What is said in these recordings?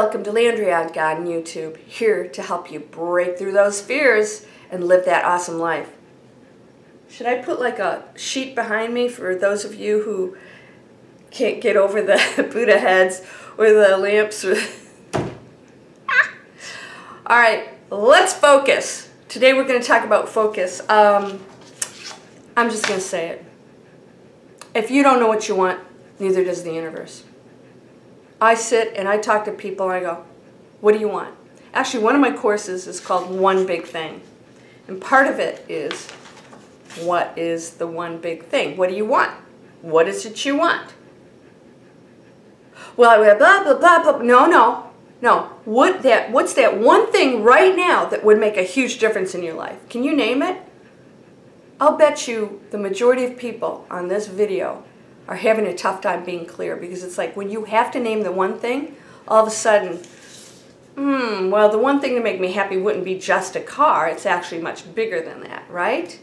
Welcome to Landria on YouTube, here to help you break through those fears and live that awesome life. Should I put like a sheet behind me for those of you who can't get over the Buddha heads or the lamps? Alright, let's focus. Today we're going to talk about focus. I'm just going to say it. If you don't know what you want, neither does the universe. I sit and I talk to people and I go, what do you want? Actually, one of my courses is called One Big Thing. And part of it is, what is the one big thing? What do you want? What is it you want? Well, blah, blah, blah, blah. No. What's that one thing right now that would make a huge difference in your life? Can you name it? I'll bet you the majority of people on this video are having a tough time being clear, because it's like when you have to name the one thing, all of a sudden, well, the one thing to make me happy wouldn't be just a car. It's actually much bigger than that, right?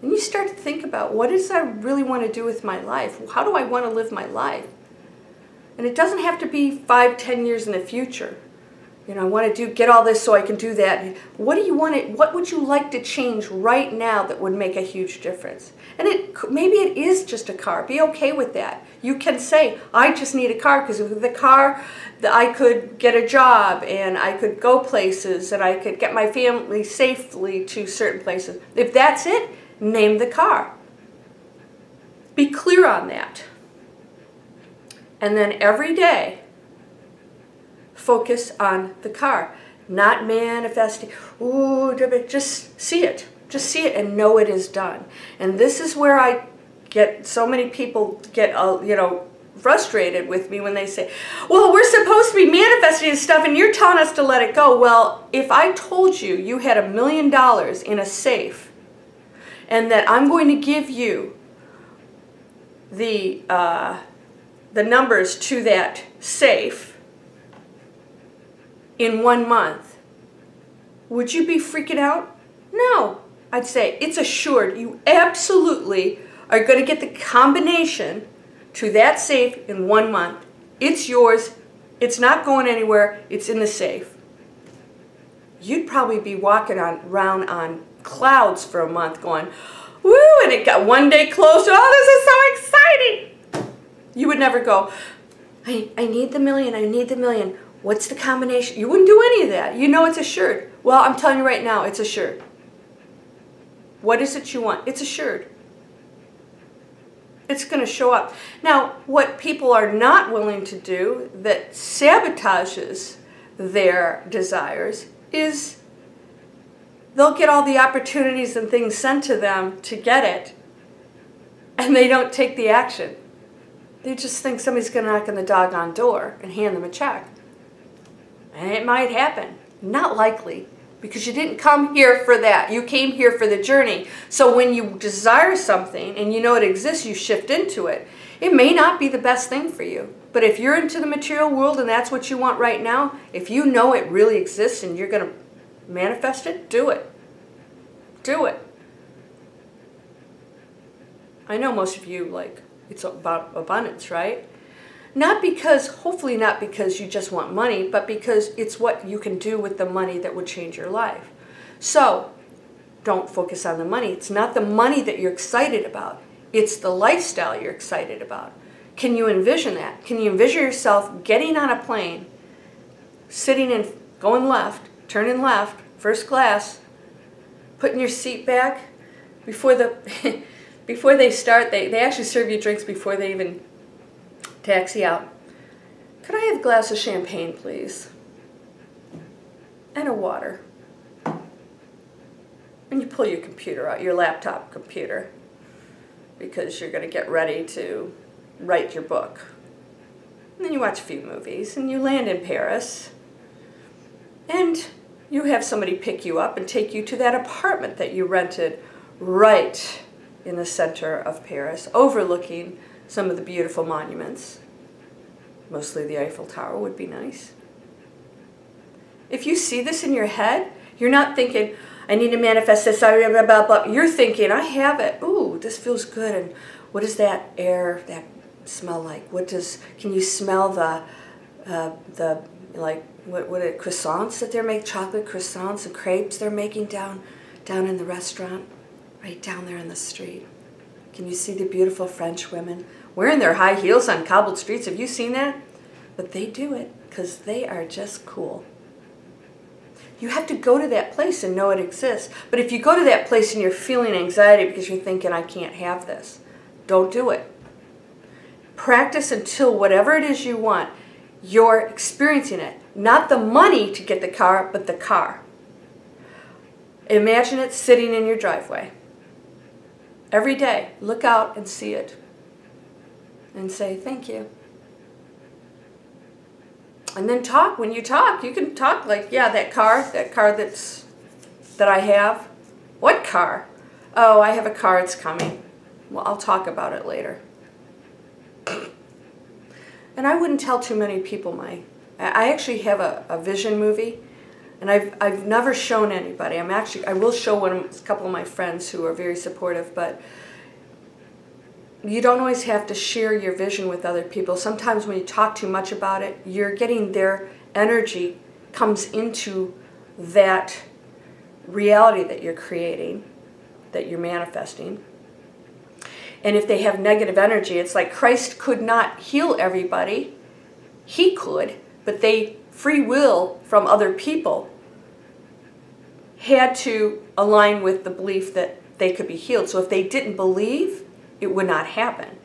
And you start to think about, what is I really want to do with my life? How do I want to live my life? And it doesn't have to be 5, 10 years in the future. You know, I want to get all this so I can do that. What do you want? What would you like to change right now that would make a huge difference? And maybe it is just a car. Be okay with that. You can say, I just need a car, because with the car, I could get a job and I could go places and I could get my family safely to certain places. If that's it, name the car. Be clear on that. And then every day, focus on the car, not manifesting. Ooh, just see it. Just see it and know it is done. And this is where I get so many people get, frustrated with me when they say, well, we're supposed to be manifesting this stuff and you're telling us to let it go. Well, if I told you you had $1 million in a safe and that I'm going to give you the numbers to that safe in 1 month, would you be freaking out? No. I'd say it's assured. You absolutely are going to get the combination to that safe in 1 month. It's yours. It's not going anywhere. It's in the safe. You'd probably be walking around on clouds for a month going, woo, and it got one day closer. Oh, this is so exciting. You would never go, I need the million. I need the million. What's the combination? You wouldn't do any of that. You know it's assured. Well, I'm telling you right now, it's assured. What is it you want? It's assured. It's going to show up. Now, what people are not willing to do that sabotages their desires is they'll get all the opportunities and things sent to them to get it, and they don't take the action. They just think somebody's going to knock on the doggone door and hand them a check. And it might happen. Not likely, because you didn't come here for that. You came here for the journey. So when you desire something and you know it exists, you shift into it. It may not be the best thing for you, but if you're into the material world and that's what you want right now, if you know it really exists and you're going to manifest it, do it. Do it. I know most of you, it's about abundance, right? Not because, hopefully not because you just want money, but because it's what you can do with the money that would change your life. So, don't focus on the money. It's not the money that you're excited about. It's the lifestyle you're excited about. Can you envision that? Can you envision yourself getting on a plane, sitting in, going left, turning left, first class, putting your seat back before before they start, they actually serve you drinks before they even taxi out. Could I have a glass of champagne, please? And a water. And you pull your computer out, your laptop computer, because you're going to get ready to write your book. And then you watch a few movies, and you land in Paris, and you have somebody pick you up and take you to that apartment that you rented right in the center of Paris, overlooking some of the beautiful monuments. Mostly the Eiffel Tower would be nice. If you see this in your head, you're not thinking, I need to manifest this, blah, blah, blah, blah. You're thinking, I have it. Ooh, this feels good. And what does that air, that smell like? Can you smell the like what are croissants that they're making, chocolate croissants and crepes they're making down in the restaurant, right down there in the street. Can you see the beautiful French women wearing their high heels on cobbled streets? Have you seen that? But they do it because they are just cool. You have to go to that place and know it exists. But if you go to that place and you're feeling anxiety because you're thinking, I can't have this, don't do it. Practice until whatever it is you want, you're experiencing it. Not the money to get the car, but the car. Imagine it sitting in your driveway. Every day, look out and see it. And say, thank you. And then talk. When you talk, you can talk like, yeah, that car that I have. What car? Oh, I have a car, it's coming. Well, I'll talk about it later. And I wouldn't tell too many people I actually have a vision movie, and I've never shown anybody. I will show a couple of my friends who are very supportive, but you don't always have to share your vision with other people. Sometimes when you talk too much about it, you're getting their energy comes into that reality that you're creating, that you're manifesting. And if they have negative energy, it's like Christ could not heal everybody. He could, but free will from other people had to align with the belief that they could be healed. So if they didn't believe, it would not happen.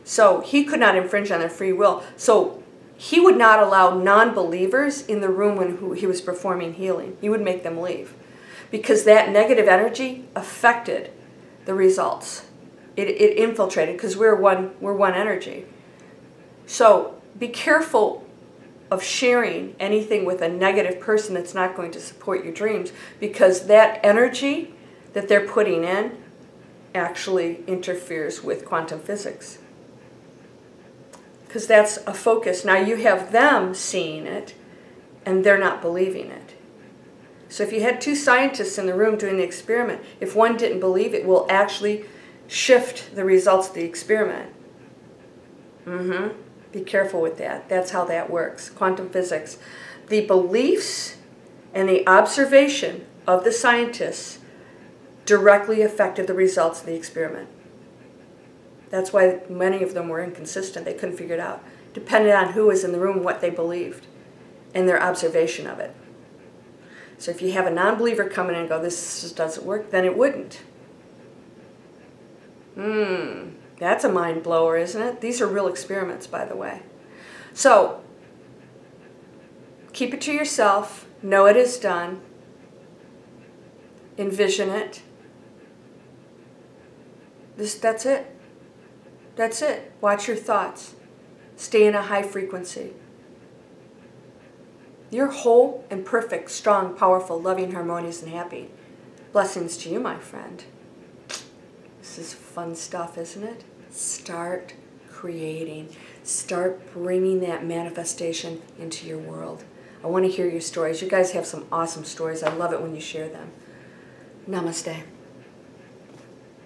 So he could not infringe on their free will. So he would not allow non-believers in the room when he was performing healing. He would make them leave. Because that negative energy affected the results. It infiltrated, because we're one energy. So be careful of sharing anything with a negative person that's not going to support your dreams, because that energy that they're putting in actually interferes with quantum physics. Because that's a focus. Now you have them seeing it, and they're not believing it. So if you had two scientists in the room doing the experiment, if one didn't believe it, will actually shift the results of the experiment. Be careful with that. That's how that works. Quantum physics. The beliefs and the observation of the scientists directly affected the results of the experiment. That's why many of them were inconsistent. They couldn't figure it out. Depended on who was in the room, what they believed, and their observation of it. So if you have a non-believer come in and go, this just doesn't work, then it wouldn't. That's a mind blower, isn't it? These are real experiments, by the way. So, keep it to yourself. Know it is done. Envision it. That's it. That's it. Watch your thoughts. Stay in a high frequency. You're whole and perfect, strong, powerful, loving, harmonious, and happy. Blessings to you, my friend. This is fun stuff, isn't it? Start creating. Start bringing that manifestation into your world. I want to hear your stories. You guys have some awesome stories. I love it when you share them. Namaste.